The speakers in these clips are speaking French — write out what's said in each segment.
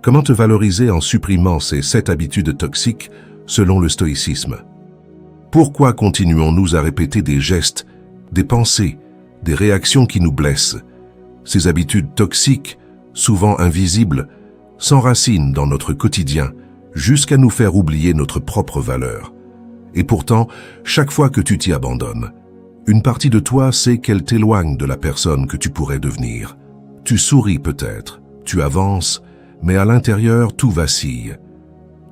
Comment te valoriser en supprimant ces 7 habitudes toxiques selon le stoïcisme? Pourquoi continuons-nous à répéter des gestes, des pensées, des réactions qui nous blessent? Ces habitudes toxiques, souvent invisibles, s'enracinent dans notre quotidien jusqu'à nous faire oublier notre propre valeur. Et pourtant, chaque fois que tu t'y abandonnes, une partie de toi sait qu'elle t'éloigne de la personne que tu pourrais devenir. Tu souris peut-être, tu avances, mais à l'intérieur, tout vacille.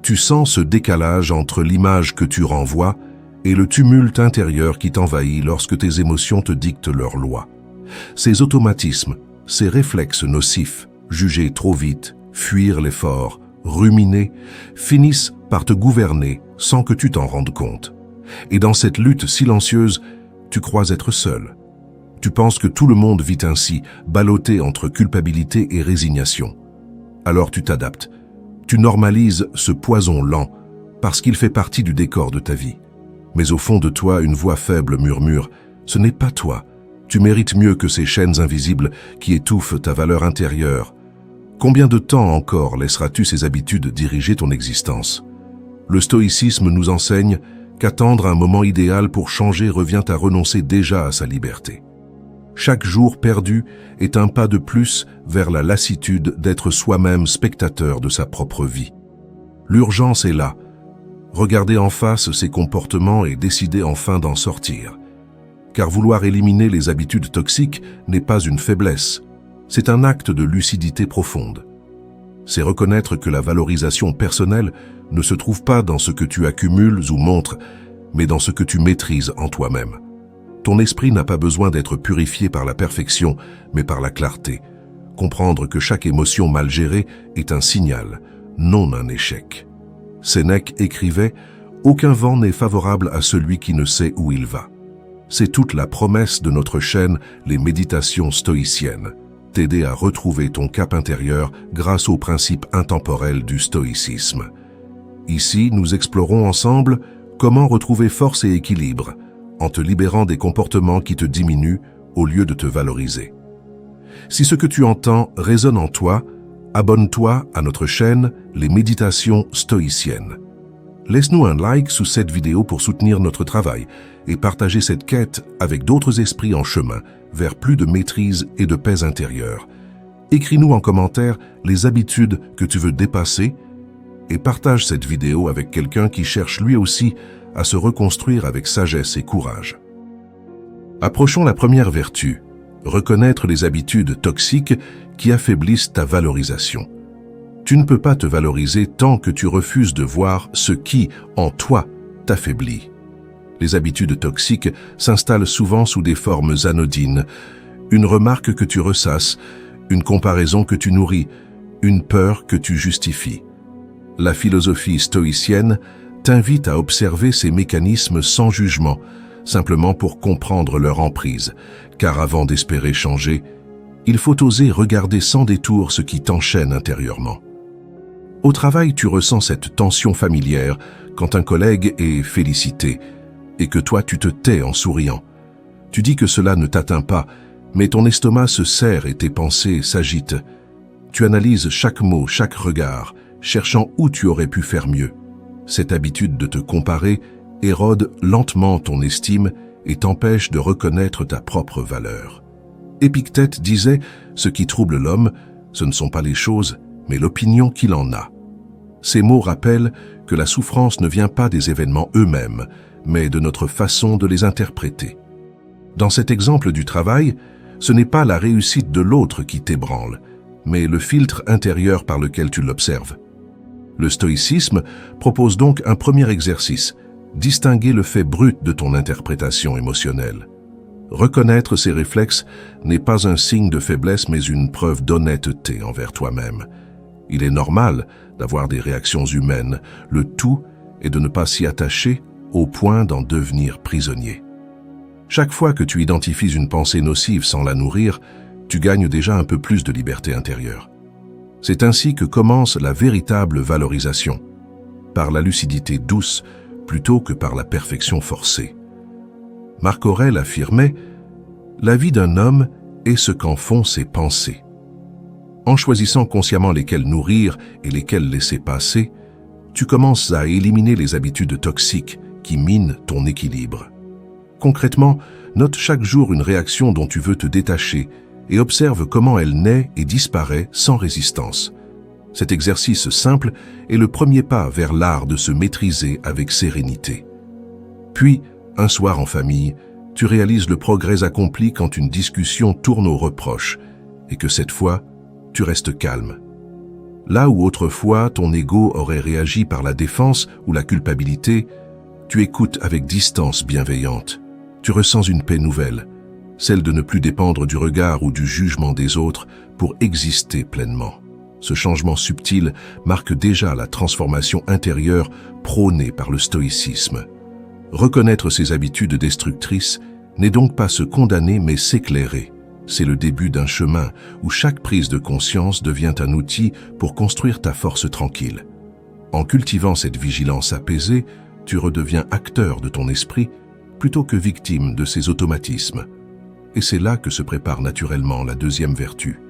Tu sens ce décalage entre l'image que tu renvoies et le tumulte intérieur qui t'envahit lorsque tes émotions te dictent leurs lois. Ces automatismes, ces réflexes nocifs, juger trop vite, fuir l'effort, ruminer, finissent par te gouverner sans que tu t'en rendes compte. Et dans cette lutte silencieuse, tu crois être seul. Tu penses que tout le monde vit ainsi, ballotté entre culpabilité et résignation. Alors tu t'adaptes. Tu normalises ce poison lent parce qu'il fait partie du décor de ta vie. Mais au fond de toi, une voix faible murmure « Ce n'est pas toi. Tu mérites mieux que ces chaînes invisibles qui étouffent ta valeur intérieure. » Combien de temps encore laisseras-tu ces habitudes diriger ton existence? Le stoïcisme nous enseigne qu'attendre un moment idéal pour changer revient à renoncer déjà à sa liberté. Chaque jour perdu est un pas de plus vers la lassitude d'être soi-même spectateur de sa propre vie. L'urgence est là. Regarder en face ses comportements et décider enfin d'en sortir. Car vouloir éliminer les habitudes toxiques n'est pas une faiblesse, c'est un acte de lucidité profonde. C'est reconnaître que la valorisation personnelle ne se trouve pas dans ce que tu accumules ou montres, mais dans ce que tu maîtrises en toi-même. Ton esprit n'a pas besoin d'être purifié par la perfection, mais par la clarté. Comprendre que chaque émotion mal gérée est un signal, non un échec. Sénèque écrivait « Aucun vent n'est favorable à celui qui ne sait où il va ». C'est toute la promesse de notre chaîne, les méditations stoïciennes. T'aider à retrouver ton cap intérieur grâce aux principes intemporels du stoïcisme. Ici, nous explorons ensemble comment retrouver force et équilibre en te libérant des comportements qui te diminuent au lieu de te valoriser. Si ce que tu entends résonne en toi, abonne-toi à notre chaîne Les Méditations Stoïciennes. Laisse-nous un like sous cette vidéo pour soutenir notre travail et partager cette quête avec d'autres esprits en chemin vers plus de maîtrise et de paix intérieure. Écris-nous en commentaire les habitudes que tu veux dépasser et partage cette vidéo avec quelqu'un qui cherche lui aussi à se reconstruire avec sagesse et courage. Approchons la première vertu, reconnaître les habitudes toxiques qui affaiblissent ta valorisation. Tu ne peux pas te valoriser tant que tu refuses de voir ce qui, en toi, t'affaiblit. Les habitudes toxiques s'installent souvent sous des formes anodines. Une remarque que tu ressasses, une comparaison que tu nourris, une peur que tu justifies. La philosophie stoïcienne t'invite à observer ces mécanismes sans jugement, simplement pour comprendre leur emprise, car avant d'espérer changer, il faut oser regarder sans détour ce qui t'enchaîne intérieurement. Au travail, tu ressens cette tension familière quand un collègue est félicité et que toi tu te tais en souriant. Tu dis que cela ne t'atteint pas, mais ton estomac se serre et tes pensées s'agitent. Tu analyses chaque mot, chaque regard, cherchant où tu aurais pu faire mieux. Cette habitude de te comparer érode lentement ton estime et t'empêche de reconnaître ta propre valeur. Épictète disait « Ce qui trouble l'homme, ce ne sont pas les choses, mais l'opinion qu'il en a ». Ces mots rappellent que la souffrance ne vient pas des événements eux-mêmes, mais de notre façon de les interpréter. Dans cet exemple du travail, ce n'est pas la réussite de l'autre qui t'ébranle, mais le filtre intérieur par lequel tu l'observes. Le stoïcisme propose donc un premier exercice, distinguer le fait brut de ton interprétation émotionnelle. Reconnaître ces réflexes n'est pas un signe de faiblesse mais une preuve d'honnêteté envers toi-même. Il est normal d'avoir des réactions humaines, le tout est de ne pas s'y attacher au point d'en devenir prisonnier. Chaque fois que tu identifies une pensée nocive sans la nourrir, tu gagnes déjà un peu plus de liberté intérieure. C'est ainsi que commence la véritable valorisation, par la lucidité douce plutôt que par la perfection forcée. Marc Aurèle affirmait « La vie d'un homme est ce qu'en font ses pensées ». En choisissant consciemment lesquels nourrir et lesquels laisser passer, tu commences à éliminer les habitudes toxiques qui minent ton équilibre. Concrètement, note chaque jour une réaction dont tu veux te détacher et observe comment elle naît et disparaît sans résistance. Cet exercice simple est le premier pas vers l'art de se maîtriser avec sérénité. Puis, un soir en famille, tu réalises le progrès accompli quand une discussion tourne aux reproches et que cette fois, tu restes calme. Là où autrefois ton ego aurait réagi par la défense ou la culpabilité, tu écoutes avec distance bienveillante. Tu ressens une paix nouvelle, celle de ne plus dépendre du regard ou du jugement des autres pour exister pleinement. Ce changement subtil marque déjà la transformation intérieure prônée par le stoïcisme. Reconnaître ses habitudes destructrices n'est donc pas se condamner mais s'éclairer. C'est le début d'un chemin où chaque prise de conscience devient un outil pour construire ta force tranquille. En cultivant cette vigilance apaisée, tu redeviens acteur de ton esprit plutôt que victime de ses automatismes. Et c'est là que se prépare naturellement la deuxième vertu.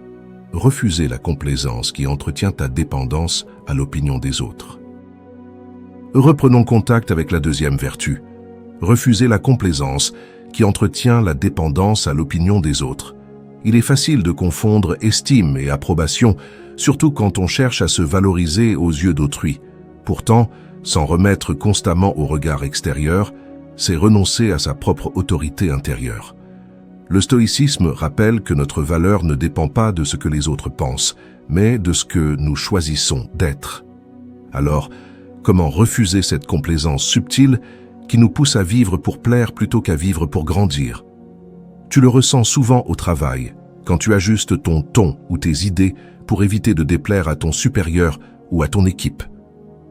Refuser la complaisance qui entretient ta dépendance à l'opinion des autres. Reprenons contact avec la deuxième vertu. Refuser la complaisance qui entretient la dépendance à l'opinion des autres. Il est facile de confondre estime et approbation, surtout quand on cherche à se valoriser aux yeux d'autrui. Pourtant, s'en remettre constamment au regard extérieur, c'est renoncer à sa propre autorité intérieure. Le stoïcisme rappelle que notre valeur ne dépend pas de ce que les autres pensent, mais de ce que nous choisissons d'être. Alors, comment refuser cette complaisance subtile qui nous pousse à vivre pour plaire plutôt qu'à vivre pour grandir? Tu le ressens souvent au travail, quand tu ajustes ton ton ou tes idées pour éviter de déplaire à ton supérieur ou à ton équipe.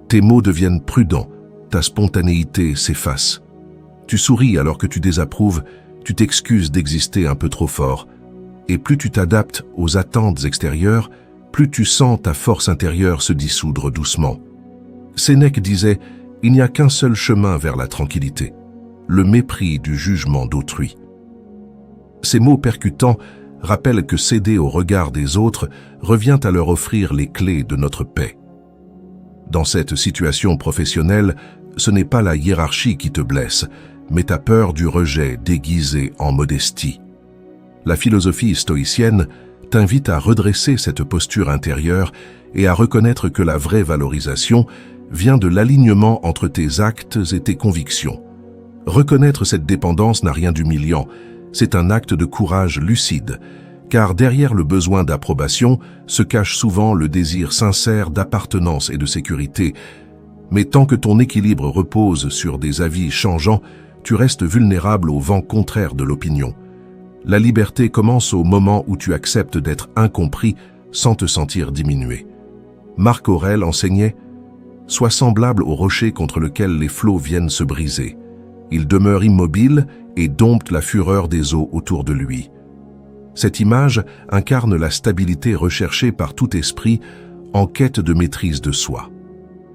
Tes mots deviennent prudents, ta spontanéité s'efface. Tu souris alors que tu désapprouves, tu t'excuses d'exister un peu trop fort. Et plus tu t'adaptes aux attentes extérieures, plus tu sens ta force intérieure se dissoudre doucement. Sénèque disait « Il n'y a qu'un seul chemin vers la tranquillité, le mépris du jugement d'autrui ». Ces mots percutants rappellent que céder au regard des autres revient à leur offrir les clés de notre paix. Dans cette situation professionnelle, ce n'est pas la hiérarchie qui te blesse, mais ta peur du rejet déguisée en modestie. La philosophie stoïcienne t'invite à redresser cette posture intérieure et à reconnaître que la vraie valorisation vient de l'alignement entre tes actes et tes convictions. Reconnaître cette dépendance n'a rien d'humiliant, c'est un acte de courage lucide, car derrière le besoin d'approbation se cache souvent le désir sincère d'appartenance et de sécurité. Mais tant que ton équilibre repose sur des avis changeants, tu restes vulnérable au vent contraire de l'opinion. La liberté commence au moment où tu acceptes d'être incompris sans te sentir diminué. Marc Aurèle enseignait « Sois semblable au rocher contre lequel les flots viennent se briser. Il demeure immobile et dompte la fureur des eaux autour de lui. » Cette image incarne la stabilité recherchée par tout esprit en quête de maîtrise de soi.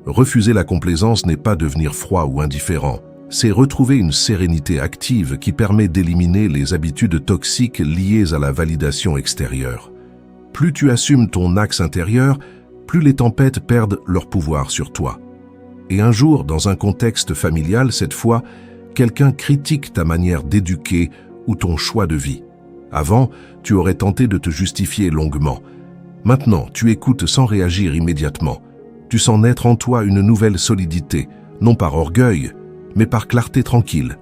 Refuser la complaisance n'est pas devenir froid ou indifférent, c'est retrouver une sérénité active qui permet d'éliminer les habitudes toxiques liées à la validation extérieure. Plus tu assumes ton axe intérieur, plus les tempêtes perdent leur pouvoir sur toi. Et un jour, dans un contexte familial cette fois, quelqu'un critique ta manière d'éduquer ou ton choix de vie. Avant, tu aurais tenté de te justifier longuement. Maintenant, tu écoutes sans réagir immédiatement. Tu sens naître en toi une nouvelle solidité, non par orgueil, mais par clarté tranquille.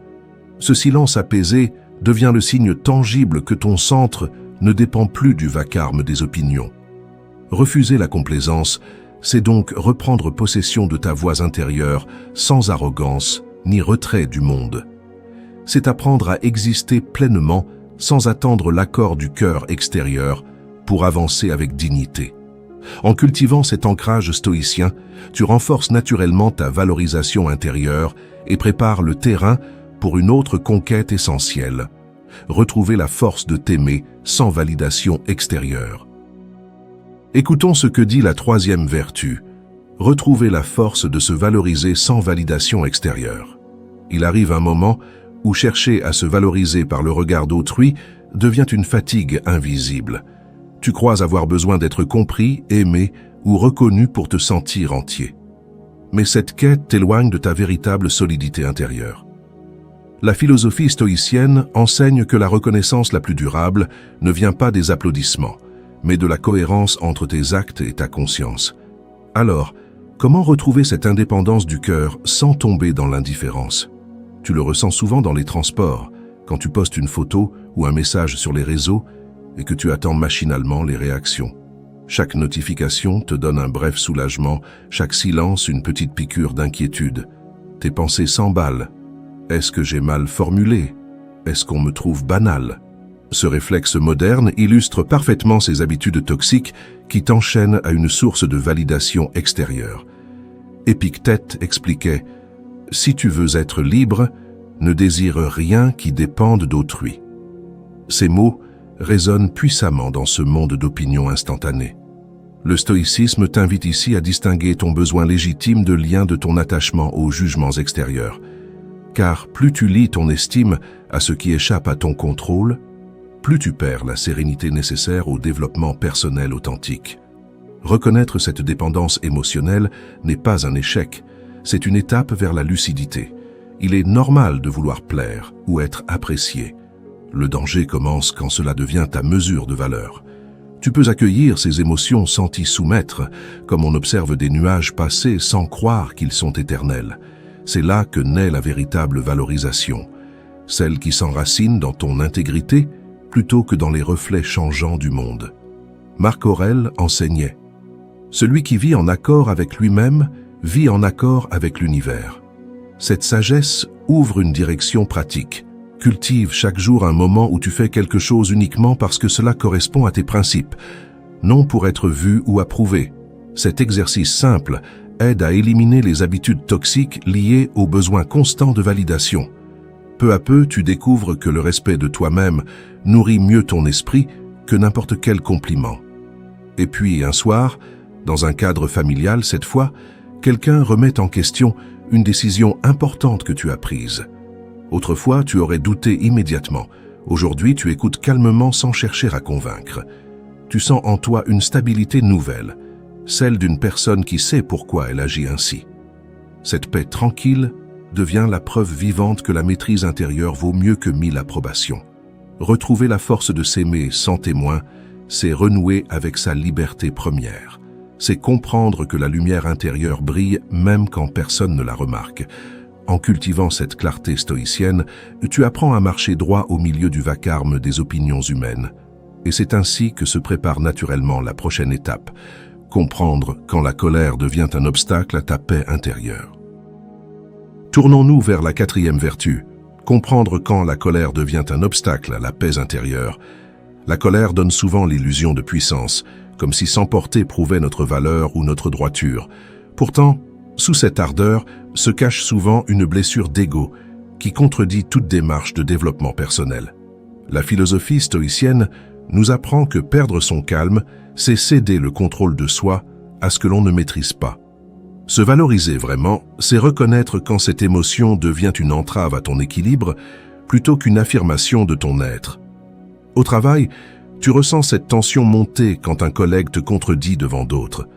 Ce silence apaisé devient le signe tangible que ton centre ne dépend plus du vacarme des opinions. Refuser la complaisance, c'est donc reprendre possession de ta voix intérieure sans arrogance ni retrait du monde. C'est apprendre à exister pleinement sans attendre l'accord du cœur extérieur pour avancer avec dignité. En cultivant cet ancrage stoïcien, tu renforces naturellement ta valorisation intérieure et prépares le terrain pour une autre conquête essentielle, retrouver la force de t'aimer sans validation extérieure. Écoutons ce que dit la troisième vertu, retrouver la force de se valoriser sans validation extérieure. Il arrive un moment où chercher à se valoriser par le regard d'autrui devient une fatigue invisible. Tu crois avoir besoin d'être compris, aimé ou reconnu pour te sentir entier. Mais cette quête t'éloigne de ta véritable solidité intérieure. La philosophie stoïcienne enseigne que la reconnaissance la plus durable ne vient pas des applaudissements, mais de la cohérence entre tes actes et ta conscience. Alors, comment retrouver cette indépendance du cœur sans tomber dans l'indifférence? Tu le ressens souvent dans les transports, quand tu postes une photo ou un message sur les réseaux et que tu attends machinalement les réactions. Chaque notification te donne un bref soulagement, chaque silence une petite piqûre d'inquiétude. Tes pensées s'emballent. Est-ce que j'ai mal formulé? Est-ce qu'on me trouve banal? Ce réflexe moderne illustre parfaitement ces habitudes toxiques qui t'enchaînent à une source de validation extérieure. Épictète expliquait « Si tu veux être libre, ne désire rien qui dépende d'autrui ». Ces mots résonnent puissamment dans ce monde d'opinions instantanées. Le stoïcisme t'invite ici à distinguer ton besoin légitime de lien de ton attachement aux jugements extérieurs. Car plus tu lis ton estime à ce qui échappe à ton contrôle, plus tu perds la sérénité nécessaire au développement personnel authentique. Reconnaître cette dépendance émotionnelle n'est pas un échec, c'est une étape vers la lucidité. Il est normal de vouloir plaire ou être apprécié. Le danger commence quand cela devient ta mesure de valeur. Tu peux accueillir ces émotions sans t'y soumettre, comme on observe des nuages passer sans croire qu'ils sont éternels. C'est là que naît la véritable valorisation, celle qui s'enracine dans ton intégrité plutôt que dans les reflets changeants du monde. Marc Aurèle enseignait « Celui qui vit en accord avec lui-même vit en accord avec l'univers ». Cette sagesse ouvre une direction pratique. Cultive chaque jour un moment où tu fais quelque chose uniquement parce que cela correspond à tes principes, non pour être vu ou approuvé. Cet exercice simple aide à éliminer les habitudes toxiques liées aux besoins constants de validation. Peu à peu, tu découvres que le respect de toi-même nourrit mieux ton esprit que n'importe quel compliment. Et puis, un soir, dans un cadre familial cette fois, quelqu'un remet en question une décision importante que tu as prise. Autrefois, tu aurais douté immédiatement. Aujourd'hui, tu écoutes calmement sans chercher à convaincre. Tu sens en toi une stabilité nouvelle, celle d'une personne qui sait pourquoi elle agit ainsi. Cette paix tranquille devient la preuve vivante que la maîtrise intérieure vaut mieux que 1000 approbations. Retrouver la force de s'aimer sans témoin, c'est renouer avec sa liberté première. C'est comprendre que la lumière intérieure brille même quand personne ne la remarque. En cultivant cette clarté stoïcienne, tu apprends à marcher droit au milieu du vacarme des opinions humaines. Et c'est ainsi que se prépare naturellement la prochaine étape, comprendre quand la colère devient un obstacle à ta paix intérieure. Tournons-nous vers la 4e vertu, comprendre quand la colère devient un obstacle à la paix intérieure. La colère donne souvent l'illusion de puissance, comme si s'emporter prouvait notre valeur ou notre droiture. Pourtant, sous cette ardeur se cache souvent une blessure d'ego qui contredit toute démarche de développement personnel. La philosophie stoïcienne nous apprend que perdre son calme, c'est céder le contrôle de soi à ce que l'on ne maîtrise pas. Se valoriser vraiment, c'est reconnaître quand cette émotion devient une entrave à ton équilibre plutôt qu'une affirmation de ton être. Au travail, tu ressens cette tension monter quand un collègue te contredit devant d'autres.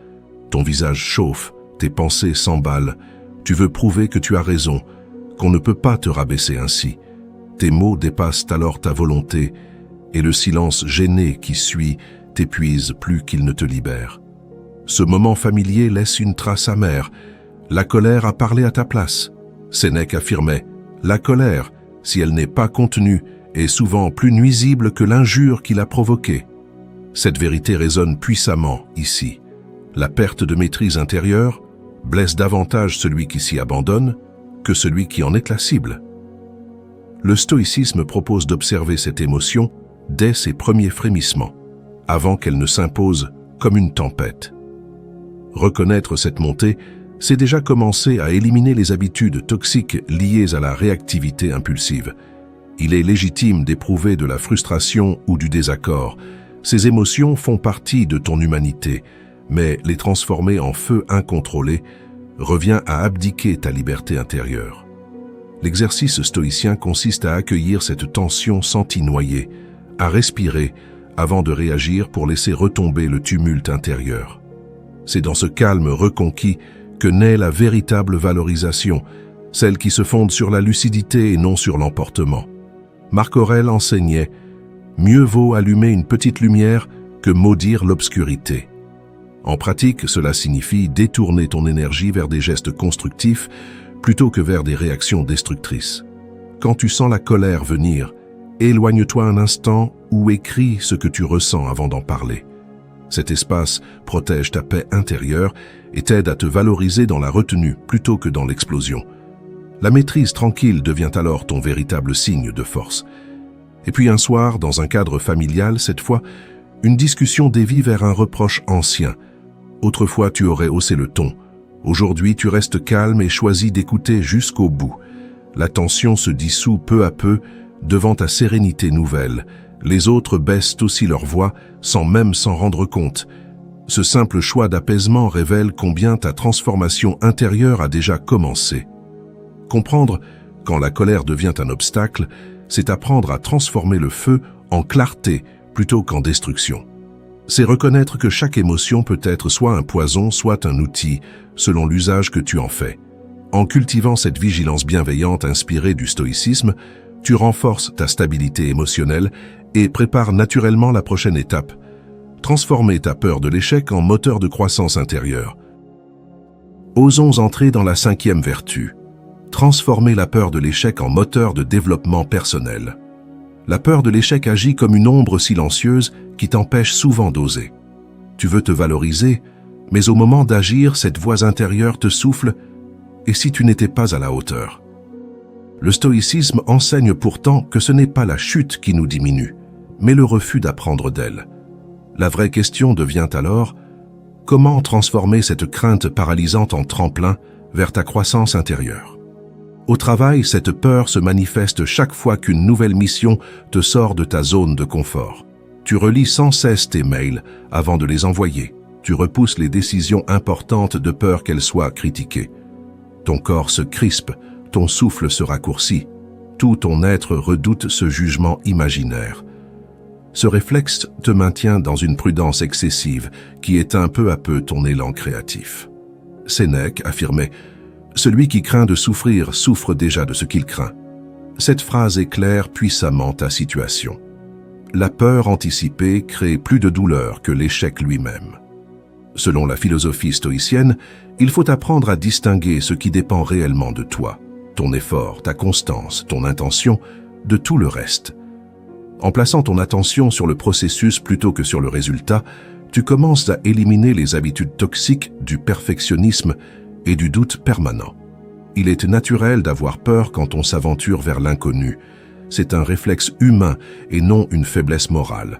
Ton visage chauffe, tes pensées s'emballent. Tu veux prouver que tu as raison, qu'on ne peut pas te rabaisser ainsi. Tes mots dépassent alors ta volonté et le silence gêné qui suit t'épuise plus qu'il ne te libère. Ce moment familier laisse une trace amère. La colère a parlé à ta place. Sénèque affirmait « La colère, si elle n'est pas contenue, est souvent plus nuisible que l'injure qui l'a provoquée. » Cette vérité résonne puissamment ici. La perte de maîtrise intérieure blesse davantage celui qui s'y abandonne que celui qui en est la cible. Le stoïcisme propose d'observer cette émotion dès ses premiers frémissements, avant qu'elle ne s'impose comme une tempête. Reconnaître cette montée, c'est déjà commencer à éliminer les habitudes toxiques liées à la réactivité impulsive. Il est légitime d'éprouver de la frustration ou du désaccord. Ces émotions font partie de ton humanité, mais les transformer en feu incontrôlé revient à abdiquer ta liberté intérieure. L'exercice stoïcien consiste à accueillir cette tension sans t'y noyer, à respirer, avant de réagir pour laisser retomber le tumulte intérieur. C'est dans ce calme reconquis que naît la véritable valorisation, celle qui se fonde sur la lucidité et non sur l'emportement. Marc Aurèle enseignait « Mieux vaut allumer une petite lumière que maudire l'obscurité ». En pratique, cela signifie détourner ton énergie vers des gestes constructifs plutôt que vers des réactions destructrices. Quand tu sens la colère venir, éloigne-toi un instant ou écris ce que tu ressens avant d'en parler. Cet espace protège ta paix intérieure et t'aide à te valoriser dans la retenue plutôt que dans l'explosion. La maîtrise tranquille devient alors ton véritable signe de force. Et puis un soir, dans un cadre familial, cette fois, une discussion dévie vers un reproche ancien. Autrefois, tu aurais haussé le ton. Aujourd'hui, tu restes calme et choisis d'écouter jusqu'au bout. La tension se dissout peu à peu devant ta sérénité nouvelle. Les autres baissent aussi leur voix sans même s'en rendre compte. Ce simple choix d'apaisement révèle combien ta transformation intérieure a déjà commencé. Comprendre quand la colère devient un obstacle, c'est apprendre à transformer le feu en clarté plutôt qu'en destruction. C'est reconnaître que chaque émotion peut être soit un poison, soit un outil, selon l'usage que tu en fais. En cultivant cette vigilance bienveillante inspirée du stoïcisme, tu renforces ta stabilité émotionnelle et prépares naturellement la prochaine étape. Transformer ta peur de l'échec en moteur de croissance intérieure. Osons entrer dans la 5e vertu. Transformer la peur de l'échec en moteur de développement personnel. La peur de l'échec agit comme une ombre silencieuse qui t'empêche souvent d'oser. Tu veux te valoriser, mais au moment d'agir, cette voix intérieure te souffle « Et si tu n'étais pas à la hauteur ?» Le stoïcisme enseigne pourtant que ce n'est pas la chute qui nous diminue, mais le refus d'apprendre d'elle. La vraie question devient alors « Comment transformer cette crainte paralysante en tremplin vers ta croissance intérieure ?» Au travail, cette peur se manifeste chaque fois qu'une nouvelle mission te sort de ta zone de confort. Tu relis sans cesse tes mails avant de les envoyer. Tu repousses les décisions importantes de peur qu'elles soient critiquées. Ton corps se crispe, ton souffle se raccourcit. Tout ton être redoute ce jugement imaginaire. Ce réflexe te maintient dans une prudence excessive qui éteint peu à peu ton élan créatif. Sénèque affirmait « Celui qui craint de souffrir souffre déjà de ce qu'il craint ». Cette phrase éclaire puissamment ta situation. La peur anticipée crée plus de douleur que l'échec lui-même. Selon la philosophie stoïcienne, il faut apprendre à distinguer ce qui dépend réellement de toi, ton effort, ta constance, ton intention, de tout le reste. En plaçant ton attention sur le processus plutôt que sur le résultat, tu commences à éliminer les habitudes toxiques du perfectionnisme et du doute permanent. Il est naturel d'avoir peur quand on s'aventure vers l'inconnu. C'est un réflexe humain et non une faiblesse morale.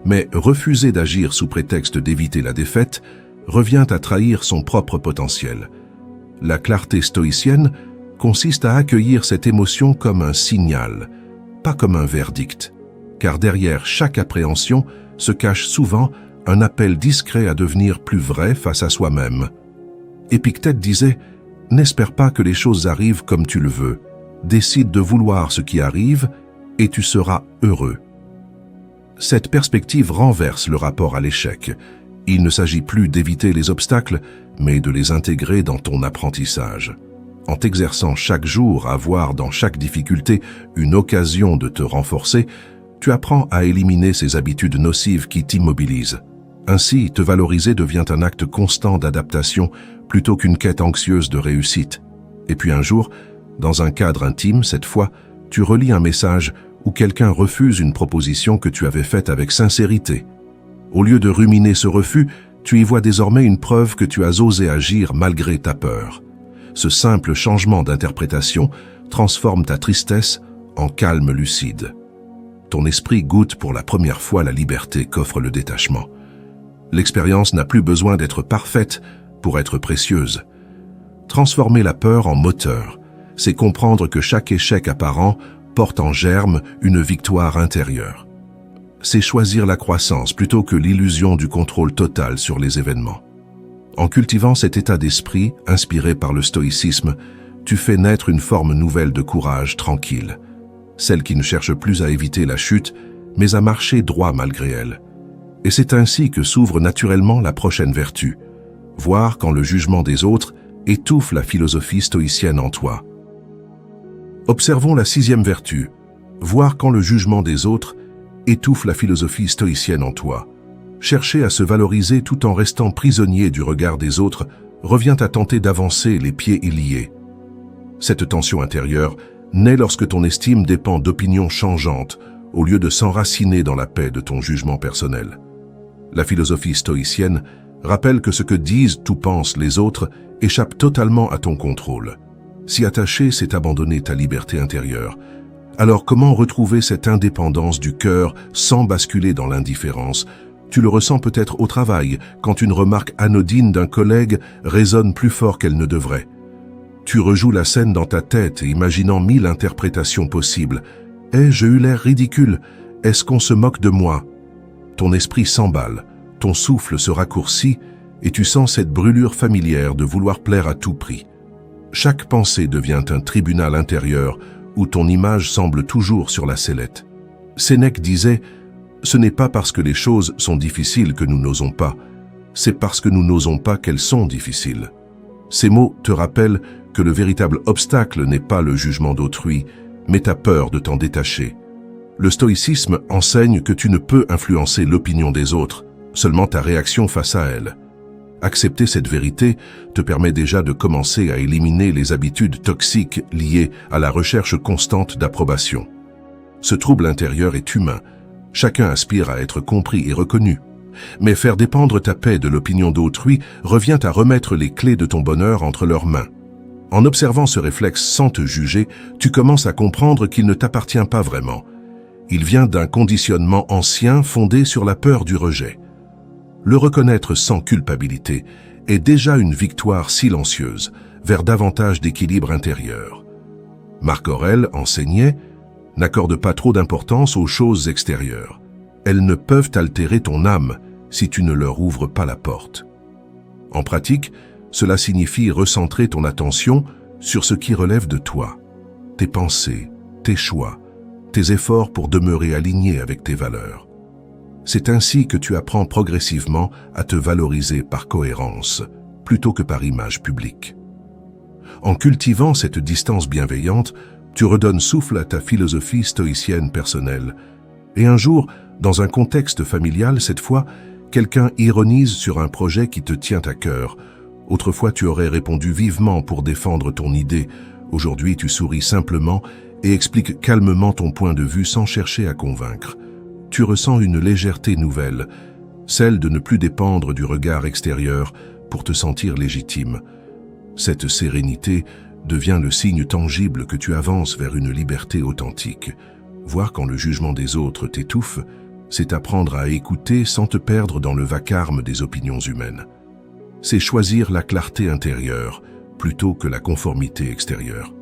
Mais refuser d'agir sous prétexte d'éviter la défaite revient à trahir son propre potentiel. La clarté stoïcienne consiste à accueillir cette émotion comme un signal, pas comme un verdict, car derrière chaque appréhension se cache souvent un appel discret à devenir plus vrai face à soi-même. Épictète disait « N'espère pas que les choses arrivent comme tu le veux. Décide de vouloir ce qui arrive et tu seras heureux. » Cette perspective renverse le rapport à l'échec. Il ne s'agit plus d'éviter les obstacles, mais de les intégrer dans ton apprentissage. En t'exerçant chaque jour à voir dans chaque difficulté une occasion de te renforcer, tu apprends à éliminer ces habitudes nocives qui t'immobilisent. Ainsi, te valoriser devient un acte constant d'adaptation plutôt qu'une quête anxieuse de réussite. Et puis un jour, dans un cadre intime, cette fois, tu relis un message où quelqu'un refuse une proposition que tu avais faite avec sincérité. Au lieu de ruminer ce refus, tu y vois désormais une preuve que tu as osé agir malgré ta peur. Ce simple changement d'interprétation transforme ta tristesse en calme lucide. Ton esprit goûte pour la première fois la liberté qu'offre le détachement. L'expérience n'a plus besoin d'être parfaite pour être précieuse. Transformer la peur en moteur, c'est comprendre que chaque échec apparent porte en germe une victoire intérieure. C'est choisir la croissance plutôt que l'illusion du contrôle total sur les événements. En cultivant cet état d'esprit, inspiré par le stoïcisme, tu fais naître une forme nouvelle de courage tranquille, celle qui ne cherche plus à éviter la chute, mais à marcher droit malgré elles. Et c'est ainsi que s'ouvre naturellement la prochaine vertu, voir quand le jugement des autres étouffe la philosophie stoïcienne en toi. Observons la 6e vertu, voir quand le jugement des autres étouffe la philosophie stoïcienne en toi. Chercher à se valoriser tout en restant prisonnier du regard des autres revient à tenter d'avancer les pieds liés. Cette tension intérieure naît lorsque ton estime dépend d'opinions changeantes au lieu de s'enraciner dans la paix de ton jugement personnel. La philosophie stoïcienne rappelle que ce que disent ou pensent les autres échappe totalement à ton contrôle. S'y attacher, c'est abandonner ta liberté intérieure. Alors comment retrouver cette indépendance du cœur sans basculer dans l'indifférence? Tu le ressens peut-être au travail, quand une remarque anodine d'un collègue résonne plus fort qu'elle ne devrait. Tu rejoues la scène dans ta tête, imaginant 1000 interprétations possibles. Ai-je eu l'air ridicule? Est-ce qu'on se moque de moi? Ton esprit s'emballe, ton souffle se raccourcit et tu sens cette brûlure familière de vouloir plaire à tout prix. Chaque pensée devient un tribunal intérieur où ton image semble toujours sur la sellette. Sénèque disait « Ce n'est pas parce que les choses sont difficiles que nous n'osons pas, c'est parce que nous n'osons pas qu'elles sont difficiles. » Ces mots te rappellent que le véritable obstacle n'est pas le jugement d'autrui, mais ta peur de t'en détacher. Le stoïcisme enseigne que tu ne peux influencer l'opinion des autres, seulement ta réaction face à elle. Accepter cette vérité te permet déjà de commencer à éliminer les habitudes toxiques liées à la recherche constante d'approbation. Ce trouble intérieur est humain. Chacun aspire à être compris et reconnu. Mais faire dépendre ta paix de l'opinion d'autrui revient à remettre les clés de ton bonheur entre leurs mains. En observant ce réflexe sans te juger, tu commences à comprendre qu'il ne t'appartient pas vraiment. Il vient d'un conditionnement ancien fondé sur la peur du rejet. Le reconnaître sans culpabilité est déjà une victoire silencieuse vers davantage d'équilibre intérieur. Marc Aurèle enseignait « N'accorde pas trop d'importance aux choses extérieures. Elles ne peuvent altérer ton âme si tu ne leur ouvres pas la porte. » En pratique, cela signifie recentrer ton attention sur ce qui relève de toi, tes pensées, tes choix, tes efforts pour demeurer aligné avec tes valeurs. C'est ainsi que tu apprends progressivement à te valoriser par cohérence, plutôt que par image publique. En cultivant cette distance bienveillante, tu redonnes souffle à ta philosophie stoïcienne personnelle. Et un jour, dans un contexte familial cette fois, quelqu'un ironise sur un projet qui te tient à cœur. Autrefois, tu aurais répondu vivement pour défendre ton idée. Aujourd'hui, tu souris simplement et expliques calmement ton point de vue sans chercher à convaincre. Tu ressens une légèreté nouvelle, celle de ne plus dépendre du regard extérieur pour te sentir légitime. Cette sérénité devient le signe tangible que tu avances vers une liberté authentique. Voir quand le jugement des autres t'étouffe, c'est apprendre à écouter sans te perdre dans le vacarme des opinions humaines. C'est choisir la clarté intérieure plutôt que la conformité extérieure.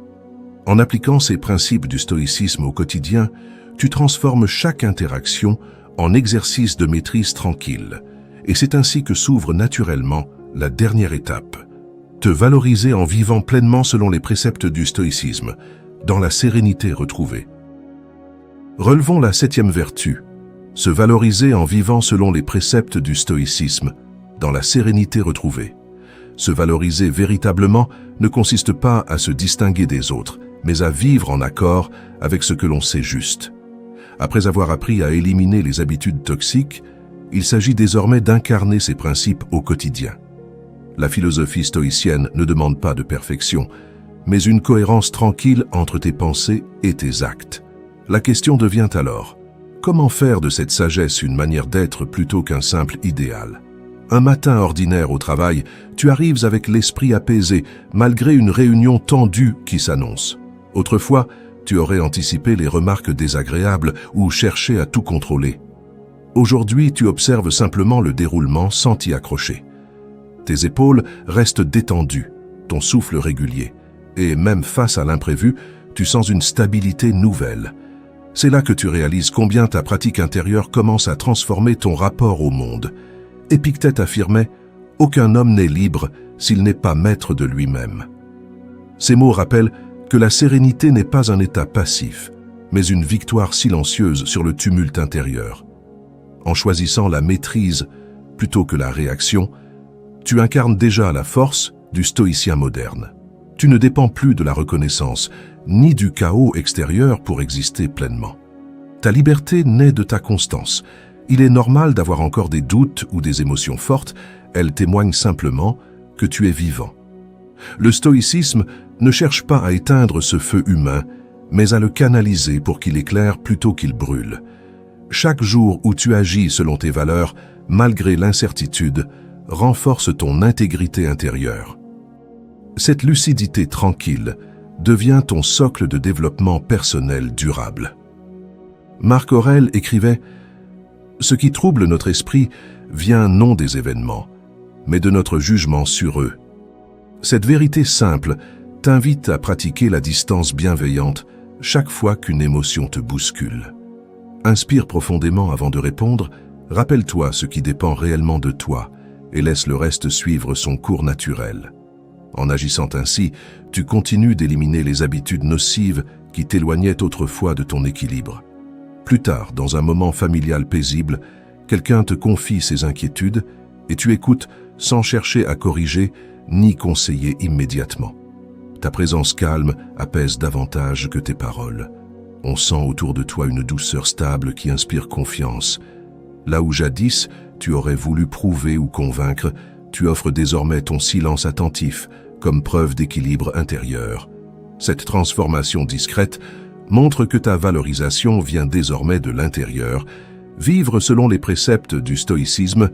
En appliquant ces principes du stoïcisme au quotidien, tu transformes chaque interaction en exercice de maîtrise tranquille. Et c'est ainsi que s'ouvre naturellement la dernière étape. Te valoriser en vivant pleinement selon les préceptes du stoïcisme, dans la sérénité retrouvée. Relevons la 7e vertu. Se valoriser en vivant selon les préceptes du stoïcisme, dans la sérénité retrouvée. Se valoriser véritablement ne consiste pas à se distinguer des autres, mais à vivre en accord avec ce que l'on sait juste. Après avoir appris à éliminer les habitudes toxiques, il s'agit désormais d'incarner ces principes au quotidien. La philosophie stoïcienne ne demande pas de perfection, mais une cohérence tranquille entre tes pensées et tes actes. La question devient alors, comment faire de cette sagesse une manière d'être plutôt qu'un simple idéal? Un matin ordinaire au travail, tu arrives avec l'esprit apaisé, malgré une réunion tendue qui s'annonce. Autrefois, tu aurais anticipé les remarques désagréables ou cherché à tout contrôler. Aujourd'hui, tu observes simplement le déroulement sans t'y accrocher. Tes épaules restent détendues, ton souffle régulier, et même face à l'imprévu, tu sens une stabilité nouvelle. C'est là que tu réalises combien ta pratique intérieure commence à transformer ton rapport au monde. Épictète affirmait « Aucun homme n'est libre s'il n'est pas maître de lui-même ». Ces mots rappellent que la sérénité n'est pas un état passif, mais une victoire silencieuse sur le tumulte intérieur. En choisissant la maîtrise plutôt que la réaction, tu incarnes déjà la force du stoïcien moderne. Tu ne dépends plus de la reconnaissance, ni du chaos extérieur pour exister pleinement. Ta liberté naît de ta constance. Il est normal d'avoir encore des doutes ou des émotions fortes, elles témoignent simplement que tu es vivant. Le stoïcisme ne cherche pas à éteindre ce feu humain, mais à le canaliser pour qu'il éclaire plutôt qu'il brûle. Chaque jour où tu agis selon tes valeurs, malgré l'incertitude, renforce ton intégrité intérieure. Cette lucidité tranquille devient ton socle de développement personnel durable. Marc Aurèle écrivait « Ce qui trouble notre esprit vient non des événements, mais de notre jugement sur eux. » Cette vérité simple t'invite à pratiquer la distance bienveillante chaque fois qu'une émotion te bouscule. Inspire profondément avant de répondre, rappelle-toi ce qui dépend réellement de toi et laisse le reste suivre son cours naturel. En agissant ainsi, tu continues d'éliminer les habitudes nocives qui t'éloignaient autrefois de ton équilibre. Plus tard, dans un moment familial paisible, quelqu'un te confie ses inquiétudes et tu écoutes sans chercher à corriger ni conseiller immédiatement. Ta présence calme apaise davantage que tes paroles. On sent autour de toi une douceur stable qui inspire confiance. Là où jadis, tu aurais voulu prouver ou convaincre, tu offres désormais ton silence attentif comme preuve d'équilibre intérieur. Cette transformation discrète montre que ta valorisation vient désormais de l'intérieur. Vivre selon les préceptes du stoïcisme,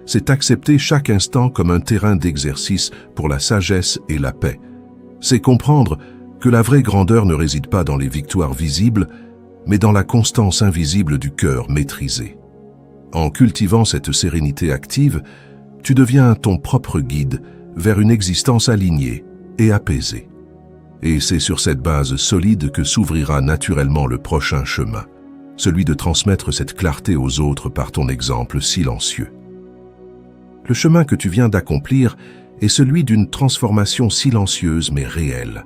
c'est accepter chaque instant comme un terrain d'exercice pour la sagesse et la paix. C'est comprendre que la vraie grandeur ne réside pas dans les victoires visibles, mais dans la constance invisible du cœur maîtrisé. En cultivant cette sérénité active, tu deviens ton propre guide vers une existence alignée et apaisée. Et c'est sur cette base solide que s'ouvrira naturellement le prochain chemin, celui de transmettre cette clarté aux autres par ton exemple silencieux. Le chemin que tu viens d'accomplir est celui d'une transformation silencieuse mais réelle.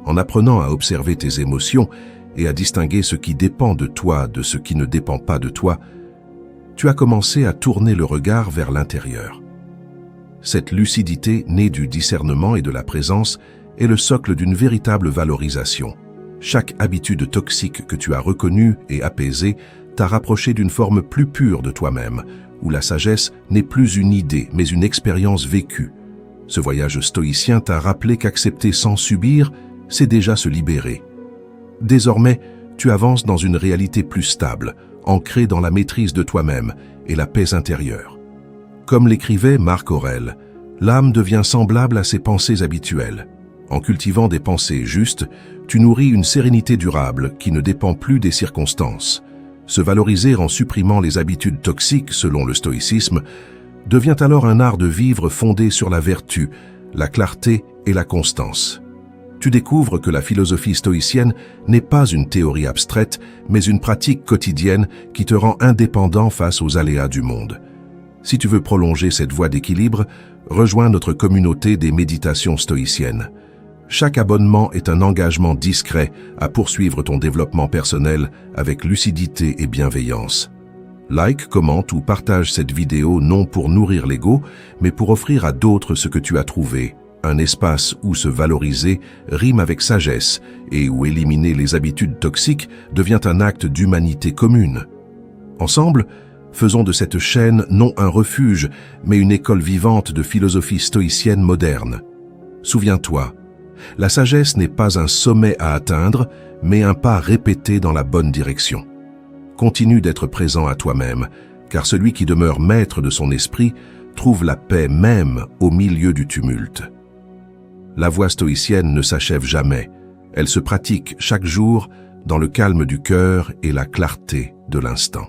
En apprenant à observer tes émotions et à distinguer ce qui dépend de toi de ce qui ne dépend pas de toi, tu as commencé à tourner le regard vers l'intérieur. Cette lucidité née du discernement et de la présence est le socle d'une véritable valorisation. Chaque habitude toxique que tu as reconnue et apaisée t'a rapproché d'une forme plus pure de toi-même, où la sagesse n'est plus une idée, mais une expérience vécue. Ce voyage stoïcien t'a rappelé qu'accepter sans subir, c'est déjà se libérer. Désormais, tu avances dans une réalité plus stable, ancrée dans la maîtrise de toi-même et la paix intérieure. Comme l'écrivait Marc Aurèle, l'âme devient semblable à ses pensées habituelles. En cultivant des pensées justes, tu nourris une sérénité durable qui ne dépend plus des circonstances. Se valoriser en supprimant les habitudes toxiques, selon le stoïcisme, devient alors un art de vivre fondé sur la vertu, la clarté et la constance. Tu découvres que la philosophie stoïcienne n'est pas une théorie abstraite, mais une pratique quotidienne qui te rend indépendant face aux aléas du monde. Si tu veux prolonger cette voie d'équilibre, rejoins notre communauté des méditations stoïciennes. Chaque abonnement est un engagement discret à poursuivre ton développement personnel avec lucidité et bienveillance. Like, commente ou partage cette vidéo non pour nourrir l'ego, mais pour offrir à d'autres ce que tu as trouvé. Un espace où se valoriser rime avec sagesse et où éliminer les habitudes toxiques devient un acte d'humanité commune. Ensemble, faisons de cette chaîne non un refuge, mais une école vivante de philosophie stoïcienne moderne. Souviens-toi, la sagesse n'est pas un sommet à atteindre, mais un pas répété dans la bonne direction. Continue d'être présent à toi-même, car celui qui demeure maître de son esprit trouve la paix même au milieu du tumulte. La voie stoïcienne ne s'achève jamais, elle se pratique chaque jour dans le calme du cœur et la clarté de l'instant.